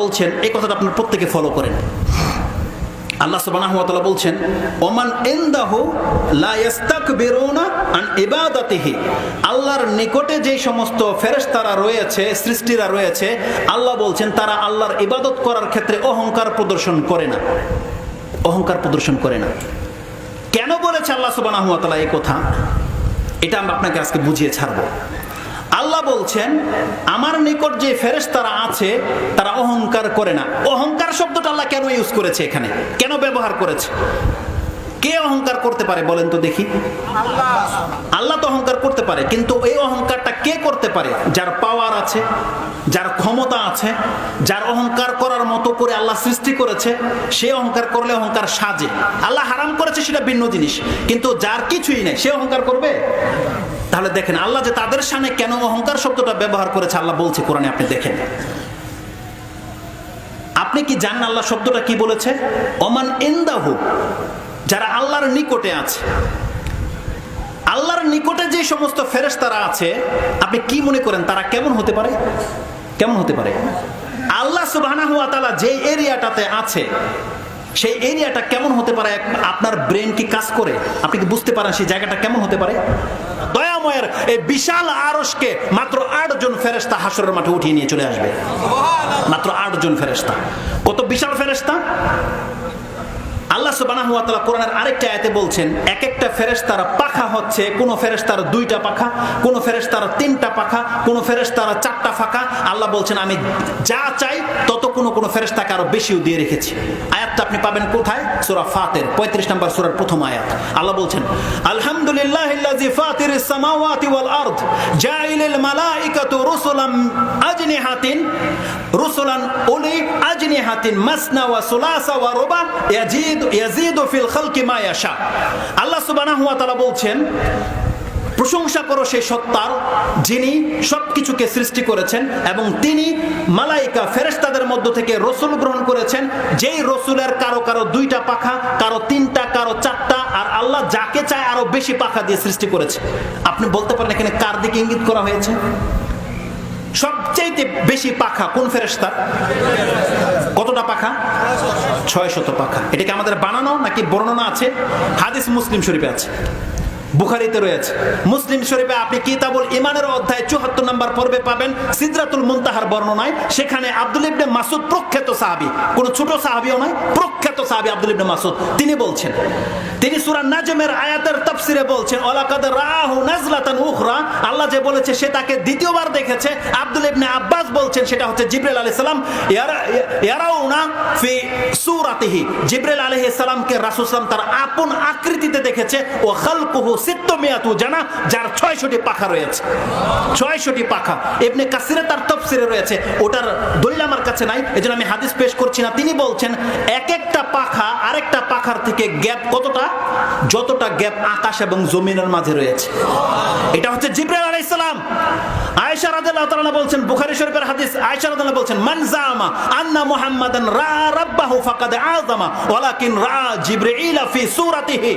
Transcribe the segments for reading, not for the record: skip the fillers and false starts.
বলছেন এই কথাটা আপনারা প্রত্যেকে ফলো করেন। আল্লাহ সুবহানাহু ওয়া তাআলা বলছেন ওমান ইনদাহু লা ইস্তাকবিরুনা আন ইবাদাতিহি, আল্লাহর নিকটে যে সমস্ত ফেরেশতারা রয়েছে, সৃষ্টিরা রয়েছে, আল্লাহ বলছেন তারা আল্লাহর ইবাদত করার ক্ষেত্রে অহংকার প্রদর্শন করে না, অহংকার প্রদর্শন করে না। কেন বলেছে আল্লাহ সুবহানাহু ওয়া তাআলা এই কথা, এটা আমরা আপনাকে আজকে বুঝিয়ে ছাড়বো। আল্লাহ বলছেন আমার নিকট যে ফেরেশতারা আছে তারা অহংকার করে না। অহংকার শব্দটা আল্লাহ কেন ইউজ করেছে, এখানে কেন ব্যবহার করেছে? কে অহংকার করতে পারে বলেন তো দেখি? আল্লাহ তো অহংকার করতে পারে, কিন্তু এই অহংকারটা কে করতে পারে? যার পাওয়ার আছে, যার ক্ষমতা আছে, যার অহংকার করার মতো করে আল্লাহ সৃষ্টি করেছে, সে অহংকার করলে অহংকার সাজে। আল্লাহ হারাম করেছে সেটা ভিন্ন জিনিস, কিন্তু যার কিছুই নেই সে অহংকার করবে? তাহলে দেখেন আল্লাহ যে তাদের সামনে কেন অহংকার শব্দটা ব্যবহার করেছে আল্লাহ বলছে কোরআনে, আপনি দেখেন। আপনি কি জানেন আল্লাহ শব্দটা কি বলেছে? ওমান ইনদাহু, যারা আল্লাহর নিকটে আছে। আল্লাহর নিকটে যে সমস্ত ফেরেশতারা আছে, আপনি কি মনে করেন তারা কেমন হতে পারে? কেমন হতে পারে? আল্লাহ সুবহানাহু ওয়া তাআলা যে এরিয়াটাতে আছে সেই এরিয়াটা কেমন হতে পারে? আপনার ব্রেন কি কাজ করে? আপনি কি বুঝতে পারেন সেই জায়গাটা কেমন হতে পারে? দয়াময়ের এই বিশাল আরশকে মাত্র 8 জন ফেরেশতা হাসরের মাঠে উঠিয়ে নিয়ে চলে আসবে। মাত্র 8 জন ফেরেশতা। কত বিশাল ফেরেশতা! আল্লাহ সুবহানাহু ওয়া তাআলা কোরআনের আরেকটা আয়াতে বলছেন এক একটা ফেরেশতার পাখা হচ্ছে, কোন ফেরেশতার 2টা পাখা, কোন ফেরেশতার 3টা পাখা, কোন ফেরেশতার 4টা পাখা। আল্লাহ বলছেন আমি যা চাই তত কোন ফেরেশতাকে আরো বেশিও দিয়ে রেখেছি। আয়াতটা আপনি পাবেন কোথায়? সূরা ফাতির 35 নম্বর সূরার প্রথম আয়াত। আল্লাহ বলছেন আলহামদুলিল্লাহিল্লাযী ফাতিরিস সামাওয়াতি ওয়াল আরদ জাইলিল মালাইকাতু রুসুলাম আজনিহাতিন রুসুলান উলি আজনিহাতিন মাসনা ওয়া সুলাসা ওয়া রুবা ইয়াজিদু ফিল খালকি মা ইয়াশা। আল্লাহ সুবহানাহু ওয়া তাআলা বলছেন প্রশংসা করো সেই সত্তার যিনি সবকিছুকে সৃষ্টি করেছেন এবং তিনি মালাইকা ফেরেশতাদের মধ্য থেকে রসুল গ্রহণ করেছেন, যেই রসুলের কারো কারো 2টা পাখা, কারো 3টা, কারো 4টা, আর আল্লাহ যাকে চায় আরো বেশি পাখা দিয়ে সৃষ্টি করেছে। আপনি বলতে পারেন এখানে কার দিকে ইঙ্গিত করা হয়েছে? সবচেয়ে বেশি পাখা কোন ফেরেশতার? কতটা পাখা? 600 পাখা। এটা কি আমাদের বানানো নাকি বর্ণনা আছে? হাদিস মুসলিম শরীফে আছে, বুখারীতে রয়েছে। মুসলিম শরীফে আপনি কিতাবুল ঈমানের অধ্যায় 74 নম্বর পর্বে পাবেন সিদরাতুল মুনতাহার বর্ণনায়। সেখানে আব্দুল্লাহ ইবনে মাসউদ, প্রখ্যাত সাহাবী, কোন ছোট সাহাবীও নয়, প্রখ্যাত সাহাবী আব্দুল্লাহ ইবনে মাসউদ, তিনি বলছেন, তিনি সূরা নাজমের আয়াতের তাফসিরে বলছেন ওয়ালাকাদ রাআহু নাজলাতান উখরা, আল্লাহ যে বলেছে সে তাকে দ্বিতীয়বার দেখেছে। আব্দুল্লাহ ইবনে আব্বাস বলছেন সেটা হচ্ছে জিবরাইল আলাইহিস সালাম ইয়ারাউনা ফি সূরাতিহি, জিবরাইল আলাইহিস সালামকে রাসূল সাল্লাল্লাহু আলাইহি ওয়াসাল্লাম তার আপন আকৃতিতে দেখেছে। ও খালকুহু সিত্তমিয়াতু জানা, যার 600টি পাখা রয়েছে। 600টি পাখা ইবনে কাসিরে তার তাফসিরে রয়েছে, ওটার দলিল আমার কাছে নাই, এজন্য আমি হাদিস পেশ করছি না। তিনি বলছেন এক একটা পাখা আরেকটা পাখার থেকে গ্যাপ কতটা? যতটা গ্যাপ আকাশ এবং জমিনের মাঝে রয়েছে। এটা হচ্ছে জিবরাইল আলাইহিস সালাম। আয়েশা রাদিয়াল্লাহু তাআলা বলছেন, বুখারী শরীফের হাদিস, আয়েশা রাদিয়াল্লাহু বলছেন মান জামা আন্না মুহাম্মাদান রা রাব্বাহু ফাকাদ আযামা ওয়ালাকিন রা জিবরাইল ফি সূরাতিহি।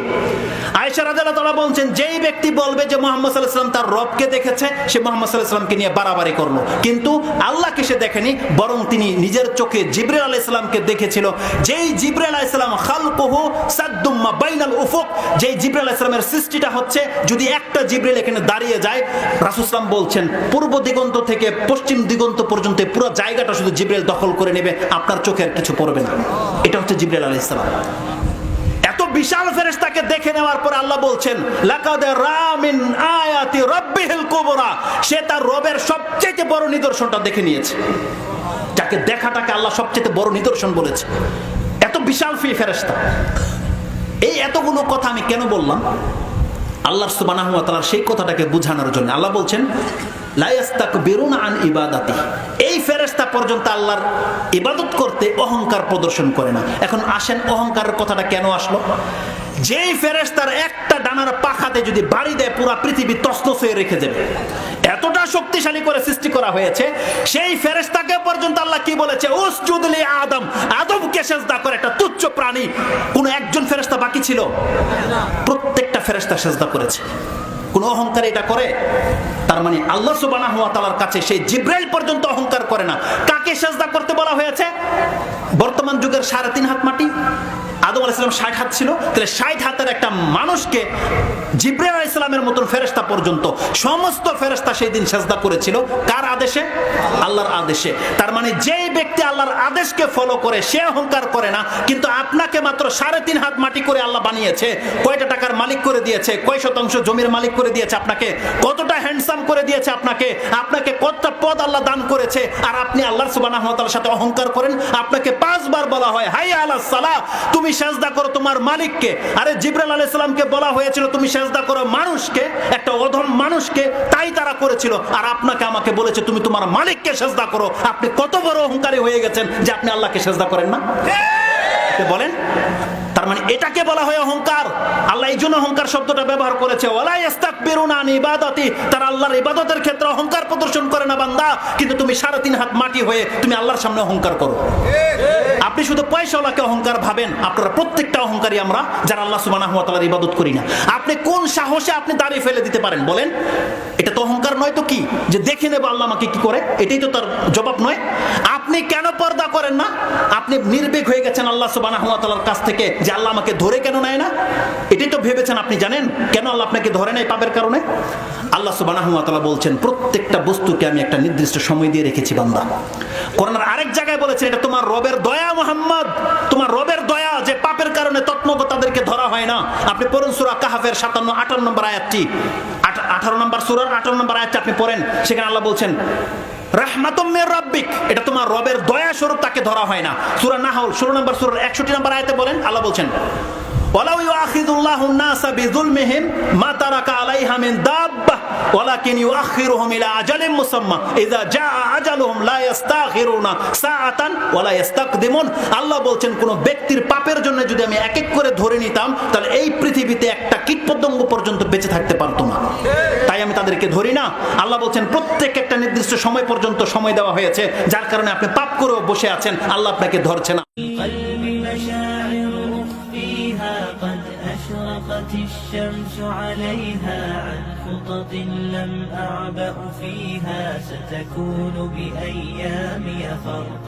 আয়েশা রাদিয়াল্লাহু তাআলা বলছেন যেই ব্যক্তি বলবে যে মুহাম্মদ সাল্লাল্লাহু আলাইহি ওয়াসাল্লাম তার রবকে দেখেছে, সে মুহাম্মদ সাল্লাল্লাহু আলাইহি ওয়াসাল্লামকে নিয়ে বাড়াবাড়ি করলো, কিন্তু আল্লাহকে সে দেখেনি, বরং তিনি নিজের চোখে জিবরাইল আলাইহিস সালামকে দেখেছিল। যেই জিবরাইল আলাইহিস সালাম খালকুহু সাদ্দুম মা বাইনাল উফুক, যেই জিবরাইল আলাইহিস সালামের সৃষ্টিটা হচ্ছে, যদি একটা জিবরাইল এখানে দাঁড়িয়ে যায়, রাসূল সাল্লাল্লাহু বলছেন পূর্ব দিগন্ত থেকে পশ্চিম দিগন্ত পর্যন্ত পুরো জায়গাটা শুধু জিবরাইল দখল করে নেবে, আপনার চোখে আর কিছু পড়বে না। এটা হচ্ছে জিবরাইল আলাইহিস সালাম। এত বিশাল ফেরেশতাকে দেখে নেওয়ার পর আল্লাহ বলছেন লাকাদ রা মিন আয়াতি রাব্বিহিল কুবরা, সে তার রবের সবচেয়ে বড় নিদর্শনটা দেখে নিয়েছে, যাকে দেখাটাকে আল্লাহ সবচেয়ে বড় নিদর্শন বলেছে। এত বিশাল ফেরেশতা। এই এতগুলো কথা আমি কেন বললাম? আল্লাহ সুবহানাহু ওয়া তাআলা সেই কথাটাকে বোঝানোর জন্য। আল্লাহ বলছেন লা ইস্তাকবিরুনা আন ইবাদাতিহি, এই ফেরেশতা পর্যন্ত আল্লাহর ইবাদত করতে অহংকার প্রদর্শন করে না। এখন আসেন অহংকারের কথাটা কেন আসলো? যেই ফেরেশতার একটা ডানার পাখাতে যদি বাড়ি দেয় পুরো পৃথিবী তছনছ হয়ে রেখে যাবে, এতটা শক্তিশালী করে সৃষ্টি করা হয়েছে, সেই ফেরেশতাকে পর্যন্ত আল্লাহ কি বলেছে? উসজুদ লি আদম, আদমকে সিজদা করে। একটা তুচ্ছ প্রাণী, কোন একজন ফেরেশতা বাকি ছিল? প্রত্যেকটা ফেরেশতা সিজদা করেছে। কোন অহংকার এটা করে? তার মানে আল্লাহ সুবহানাহু ওয়া তাআলার কাছে সেই জিবরাইল পর্যন্ত অহংকার করে না। কাকে সিজদা করতে বলা হয়েছে? বর্তমান যুগের 3.5 হাত মাটি, আদম আলাইহিস সালাম 60 হাত ছিল, তাহলে 60 হাতের একটা মানুষকে জিবরাইল আলাইহিস সালামের মতন ফেরেশতা পর্যন্ত সমস্ত ফেরেশতা সেই দিন সিজদা করেছিল কার আদেশে? আল্লাহর আদেশে। তার মানে যেই ব্যক্তি আল্লাহর আদেশকে ফলো করে সে অহংকার করে না, কিন্তু আপনাকে মাত্র 3.5 হাত মাটি করে আল্লাহ বানিয়েছে, কয়টা টাকার মালিক করে দিয়েছে, কয় শতাংশ জমির মালিক করে দিয়েছে আপনাকে, কতটা হ্যান্ডসাম করে দিয়েছে আপনাকে, আপনাকে কতটা পদ আল্লাহ দান করেছে, আর আপনি আল্লাহ সুবহানাহু ওয়া তাআলার সাথে অহংকার করেন। আপনাকে 5 বার বলা হয় হাইয়া আলাস সালাহ, তুমি সিজদা করো তোমার মালিককে। আরে জিবরাইল আলাইহিস সালামকে বলা হয়েছিল তুমি সিজদা করো মানুষকে, একটা অধম মানুষকে, তাই তারা করেছিল। আর আপনাকে আমাকে বলেছে তুমি তোমার মালিককে সিজদা করো। আপনি কত বড় অহংকারী হয়ে গেছেন যে আপনি আল্লাহকে সিজদা করেন না? বলেন। তার মানে এটাকে বলা হয় অহংকার। আল্লাহ এই জন্য অহংকার শব্দটা ব্যবহার করেছে, ওয়ালা ইস্তাকবিরুনা আন ইবাদাতি, তারা আল্লাহর ইবাদতের ক্ষেত্রে অহংকার প্রদর্শন করে না বান্দা, কিন্তু তুমি 3.5 হাত মাটি হয়ে তুমি আল্লাহর সামনে অহংকার করো। আপনি শুধু পয়সাওয়ালাকে অহংকার ভাবেন, আপনারা প্রত্যেকটা অহংকারী আমরা যারা আল্লাহ সুবহানাহু ওয়া তাআলার ইবাদত করি না। আপনি কোন সাহসে আপনি দাঁড়িয়ে ফেলে দিতে পারেন বলেন? এটা তো অহংকার নয় তো কি? যে দেখে নেব আল্লাহ আমাকে কি করে, এটাই তো তার জবাব নয়। আপনি কেন পর্দা করেন না? আপনি নির্ভীক হয়ে গেছেন আল্লাহ সুবহানাহু ওয়া তাআলার কাছ থেকে যে আল্লাহ আমাকে ধরে কেন নেয় না, এটাই তো ভেবেছেন। আপনি জানেন কেন আল্লাহ আপনাকে ধরে নেয়? পাপের কারণে। আল্লাহ সুবহানাহু ওয়া তাআলা বলছেন প্রত্যেকটা বস্তুকে আমি একটা নির্দিষ্ট সময় দিয়ে রেখেছি বান্দা। কোরআনের আরেক জায়গায় বলেছেন এটা তোমার রবের দয়া মুহাম্মদ, তোমার রবের দয়া যে পাপের কারণে তৎমগ তাদেরকে ধরা হয় না। আপনি পড়ুন সূরা কাহফের 57-58 নম্বর আয়াতটি, 18 নম্বর সূরার 18 নম্বর আয়াতটি আপনি পড়েন। সেখানে আল্লাহ বলছেন রাহমাতুম মির রাব্বিক, এটা তোমার রবের দয়া স্বরূপ তাকে ধরা হয় না। সূরা নাহল 16 নম্বর সূরার 61 নম্বর আয়াতে বলেন, আল্লাহ বলছেন ওয়ালাউ ইউআখিযুল্লাহু আন-নাসা বিযুলমিহিম মা তারাকা আলাইহা মিন দাব্বাহ ওয়ালাকিন ইউআখিরুহুম ইলা আজালিন মুসাম্মা ইযা জাআ আজালুহুম লা ইস্তাখিরুনা সাআতান ওয়া লা ইস্তাকদিমুন। আল্লাহ বলছেন কোন ব্যক্তির পাপের জন্য যদি আমি এক এক করে ধরে নিতাম তাহলে এই পৃথিবীতে একটা কীটপতঙ্গ পর্যন্ত বেঁচে থাকতে পারতো না, তাই আমি তাদেরকে ধরি না। আল্লাহ বলছেন প্রত্যেক একটা নির্দিষ্ট সময় পর্যন্ত সময় দেওয়া হয়েছে, যার কারণে আপনি পাপ করেও বসে আছেন, আল্লাহ আপনাকে ধরছে না। قد أشرقت الشمس عليها عن خطط لم أعبأ فيها ستكون بأيامي فرقا